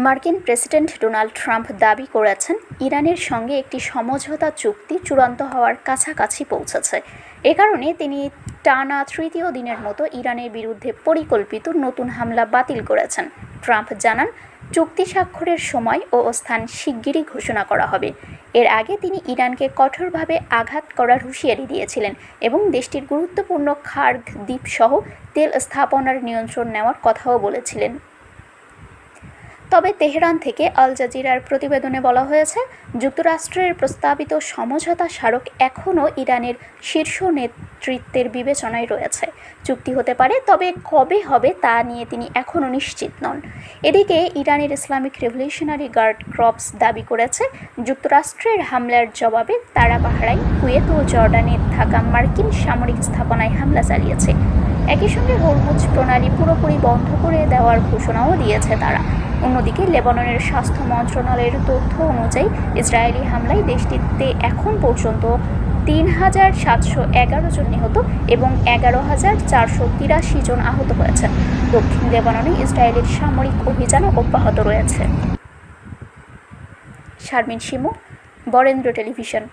মার্কিন president Donald Trump দাবি করেছেন, ইরানের সঙ্গে একটি সমঝোতা চুক্তি চূড়ান্ত হওয়ার কাছাকাছি পৌঁছেছে। এ কারণে তিনি টানা তৃতীয় দিনের মতো ইরানের বিরুদ্ধে পরিকল্পিত নতুন হামলা বাতিল করেছেন। ট্রাম্প জানান, চুক্তি স্বাক্ষরের সময় ও স্থান শিগগিরই ঘোষণা করা হবে। এর আগে তিনি ইরানকে কঠোরভাবে আঘাত করার হুঁশিয়ারি দিয়েছিলেন এবং দেশটির গুরুত্বপূর্ণ খার্গ দ্বীপসহ তেল স্থাপনার নিয়ন্ত্রণ নেওয়ার কথাও বলেছিলেন। তবে তেহরান থেকে আল জাজিরার প্রতিবেদনে বলা হয়েছে, যুক্তরাষ্ট্রের প্রস্তাবিত সমঝোতা স্মারক এখনও ইরানের শীর্ষ নেতৃত্বের বিবেচনায় রয়েছে। চুক্তি হতে পারে, তবে কবে হবে তা নিয়ে তিনি এখনও নিশ্চিত নন। এদিকে ইরানের ইসলামিক রেভলিউশনারি গার্ড ক্রপস দাবি করেছে, যুক্তরাষ্ট্রের হামলার জবাবে তারা বাহরাইন, কুয়েত ও জর্ডানে থাকা মার্কিন সামরিক স্থাপনায় হামলা চালিয়েছে। একই সঙ্গে হরমুজ প্রণালী পুরোপুরি বন্ধ করে দেওয়ার ঘোষণাও দিয়েছে তারা। অন্যদিকে লেবাননের স্বাস্থ্য মন্ত্রণালয়ের তথ্য অনুযায়ী ইসরায়েলি হামলায় দেশটিতে এখন পর্যন্ত ৩,৭১১ জন নিহত এবং ১১,৪৮৩ জন আহত হয়েছেন। দক্ষিণ লেবাননে ইসরায়েলের সামরিক অভিযানও অব্যাহত রয়েছে। শারমিন শিমু, বরেন্দ্র টেলিভিশন।